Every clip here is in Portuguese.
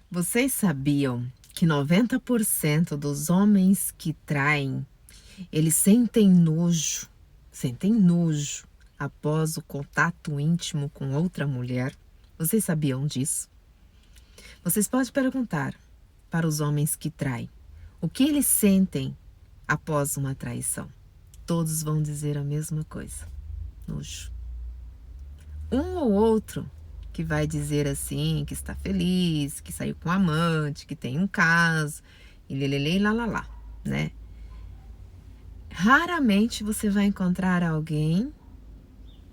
Vocês sabiam que 90% dos homens que traem, eles sentem nojo após o contato íntimo com outra mulher? Vocês sabiam disso? Vocês podem perguntar para os homens que traem o que eles sentem após uma traição. Todos vão dizer a mesma coisa: nojo. Um ou outro que vai dizer assim, que está feliz, que saiu com um amante, que tem um caso, e lelele, lá, né? Raramente você vai encontrar alguém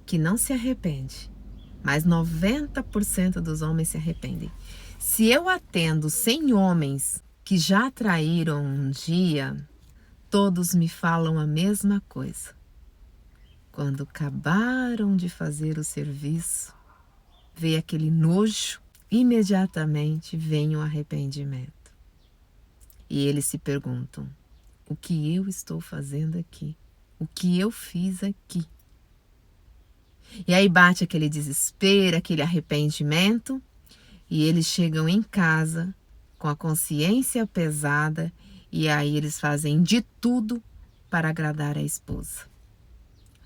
que não se arrepende, mas 90% dos homens se arrependem. Se eu atendo 100 homens que já traíram um dia, todos me falam a mesma coisa. Quando acabaram de fazer o serviço, veio aquele nojo, imediatamente vem o arrependimento. E eles se perguntam: o que eu estou fazendo aqui? O que eu fiz aqui? E aí bate aquele desespero, aquele arrependimento, e eles chegam em casa com a consciência pesada, e aí eles fazem de tudo para agradar a esposa.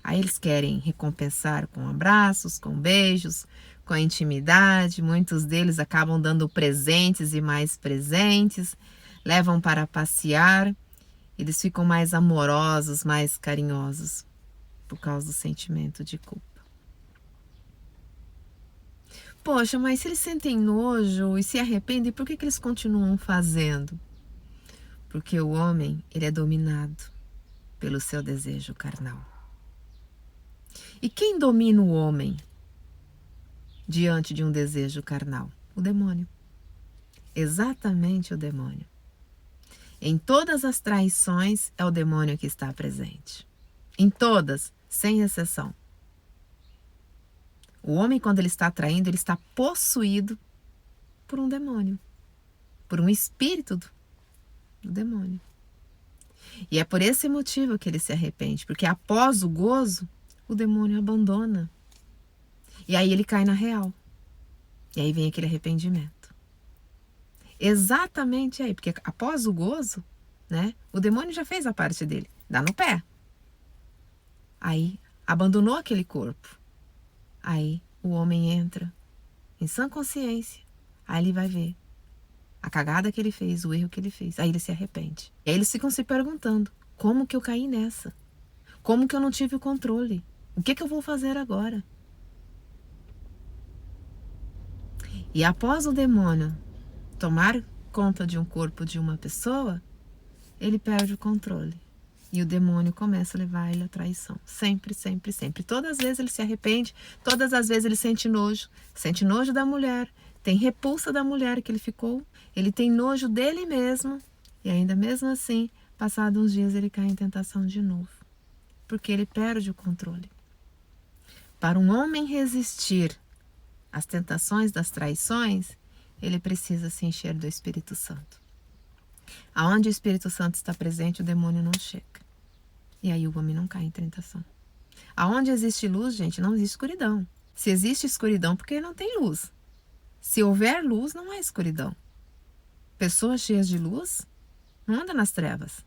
Aí eles querem recompensar com abraços, com beijos, com a intimidade. Muitos deles acabam dando presentes e mais presentes, levam para passear. Eles ficam mais amorosos, mais carinhosos por causa do sentimento de culpa. Poxa, mas se eles sentem nojo e se arrependem, por que eles continuam fazendo? Porque o homem, ele é dominado pelo seu desejo carnal. E quem domina o homem diante de um desejo carnal? O demônio. Exatamente o demônio. Em todas as traições é o demônio que está presente. Em todas, sem exceção. O homem, quando ele está traindo, ele está possuído por um demônio, por um espírito do demônio. E é por esse motivo que ele se arrepende, porque após o gozo, o demônio abandona. E aí ele cai na real. E aí vem aquele arrependimento. Exatamente aí, porque após o gozo, né, o demônio já fez a parte dele, dá no pé. Aí abandonou aquele corpo. Aí o homem entra em sã consciência. Aí ele vai ver a cagada que ele fez, o erro que ele fez. Aí ele se arrepende. E aí eles ficam se perguntando: como que eu caí nessa? Como que eu não tive o controle? O que eu vou fazer agora? E após o demônio tomar conta de um corpo de uma pessoa, ele perde o controle. E o demônio começa a levar ele à traição. Sempre, sempre, sempre. Todas as vezes ele se arrepende, todas as vezes ele sente nojo da mulher, tem repulsa da mulher que ele ficou, ele tem nojo dele mesmo, e ainda mesmo assim, passados uns dias, ele cai em tentação de novo. Porque ele perde o controle. Para um homem resistir às tentações das traições, ele precisa se encher do Espírito Santo. Aonde o Espírito Santo está presente, o demônio não chega. E aí o homem não cai em tentação. Aonde existe luz, gente, não existe escuridão. Se existe escuridão, porque não tem luz. Se houver luz, não há escuridão. Pessoas cheias de luz não andam nas trevas.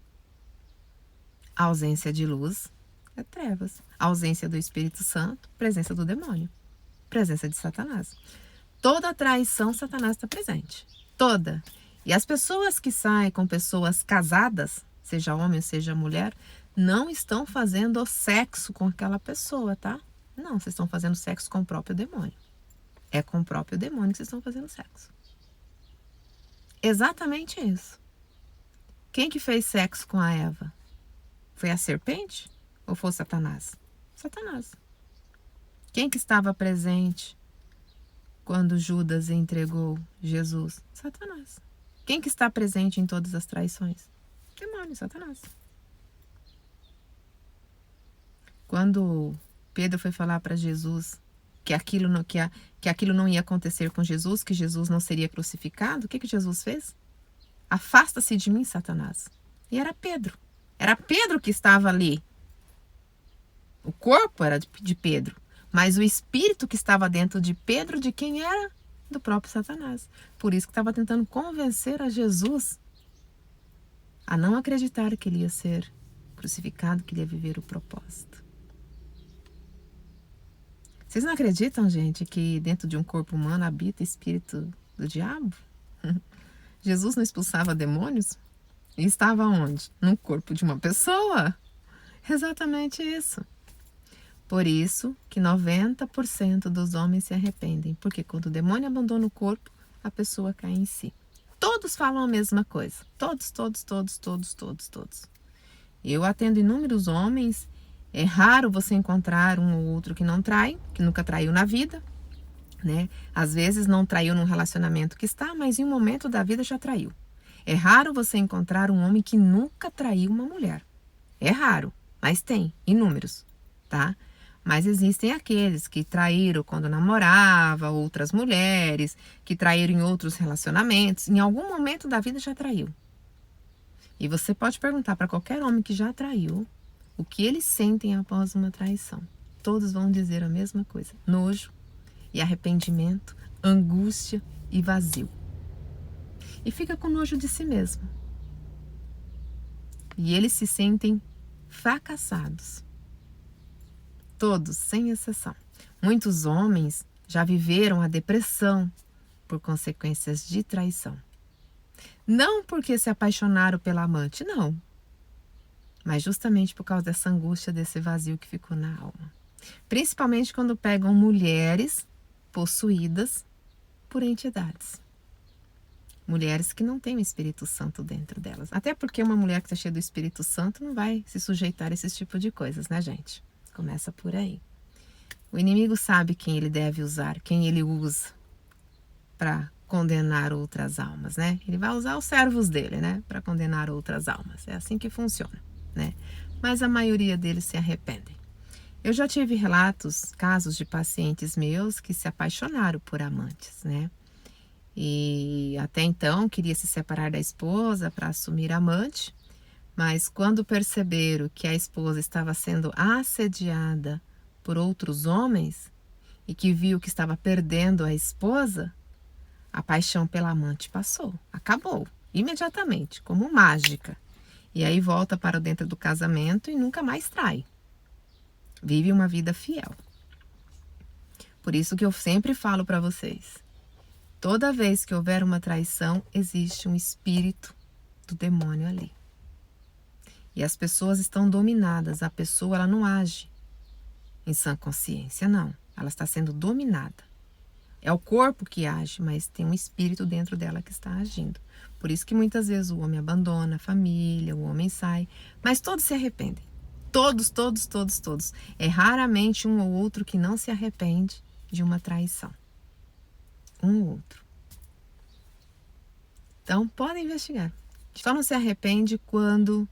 A ausência de luz é trevas. A ausência do Espírito Santo, presença do demônio. Presença de Satanás. Toda traição, Satanás está presente. Toda. E as pessoas que saem com pessoas casadas, seja homem ou seja mulher, não estão fazendo sexo com aquela pessoa, tá? Não, vocês estão fazendo sexo com o próprio demônio. É com o próprio demônio que vocês estão fazendo sexo. Exatamente isso. Quem que fez sexo com a Eva? Foi a serpente ou foi Satanás? Satanás. Quem que estava presente quando Judas entregou Jesus? Satanás. Quem que está presente em todas as traições? Demônio, Satanás. Quando Pedro foi falar para Jesus que aquilo não ia acontecer com Jesus, que Jesus não seria crucificado, o que Jesus fez? Afasta-se de mim, Satanás. E era Pedro. Era Pedro que estava ali. O corpo era de Pedro, mas o espírito que estava dentro de Pedro, de quem era? do próprio Satanás. Por isso que estava tentando convencer a Jesus a não acreditar que ele ia ser crucificado, que ele ia viver o propósito. Vocês não acreditam, gente, que dentro de um corpo humano habita espírito do diabo? Jesus não expulsava demônios? E estava onde? No corpo de uma pessoa. Exatamente isso. Por isso que 90% dos homens se arrependem. Porque quando o demônio abandona o corpo, a pessoa cai em si. Todos falam a mesma coisa. Todos. Eu atendo inúmeros homens. É raro você encontrar um ou outro que não trai, que nunca traiu na vida, né? Às vezes não traiu num relacionamento que está, mas em um momento da vida já traiu. É raro você encontrar um homem que nunca traiu uma mulher. É raro, mas tem, inúmeros, tá? Mas existem aqueles que traíram quando namorava outras mulheres, que traíram em outros relacionamentos, em algum momento da vida já traiu. E você pode perguntar para qualquer homem que já traiu, o que eles sentem após uma traição. Todos vão dizer a mesma coisa: nojo e arrependimento, angústia e vazio. E fica com nojo de si mesmo. E eles se sentem fracassados. Todos, sem exceção. Muitos homens já viveram a depressão por consequências de traição. Não porque se apaixonaram pela amante, não. Mas justamente por causa dessa angústia, desse vazio que ficou na alma. Principalmente quando pegam mulheres possuídas por entidades. Mulheres que não têm o Espírito Santo dentro delas. Até porque uma mulher que está cheia do Espírito Santo não vai se sujeitar a esse tipo de coisas, né, gente? Começa por aí. O inimigo sabe quem ele deve usar, quem ele usa para condenar outras almas, né? Ele vai usar os servos dele, né? Para condenar outras almas. É assim que funciona. Né? Mas a maioria deles se arrependem. Eu já tive relatos, casos de pacientes meus que se apaixonaram por amantes, né? E até então queria se separar da esposa para assumir amante, mas quando perceberam que a esposa estava sendo assediada por outros homens e que viu que estava perdendo a esposa, a paixão pela amante passou, acabou, imediatamente, como mágica. E aí volta para dentro do casamento e nunca mais trai. Vive uma vida fiel. Por isso que eu sempre falo para vocês. Toda vez que houver uma traição, existe um espírito do demônio ali. E as pessoas estão dominadas. A pessoa ela não age em sã consciência, não. Ela está sendo dominada. É o corpo que age, mas tem um espírito dentro dela que está agindo. Por isso que muitas vezes o homem abandona a família, o homem sai, mas todos se arrependem. Todos. É raramente um ou outro que não se arrepende de uma traição. Um ou outro. Então, podem investigar. Só não se arrepende quando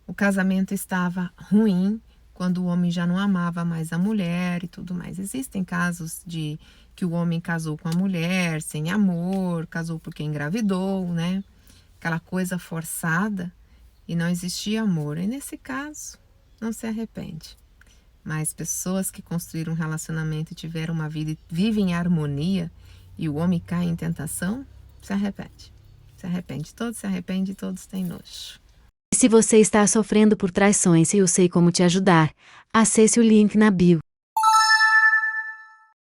o casamento estava ruim, quando o homem já não amava mais a mulher e tudo mais. Existem casos de que o homem casou com a mulher sem amor, casou porque engravidou, né? Aquela coisa forçada e não existia amor. E nesse caso, não se arrepende. Mas pessoas que construíram um relacionamento e tiveram uma vida e vivem em harmonia e o homem cai em tentação, se arrepende. Se arrepende. Todos se arrependem e todos têm nojo. Se você está sofrendo por traições e eu sei como te ajudar, acesse o link na bio.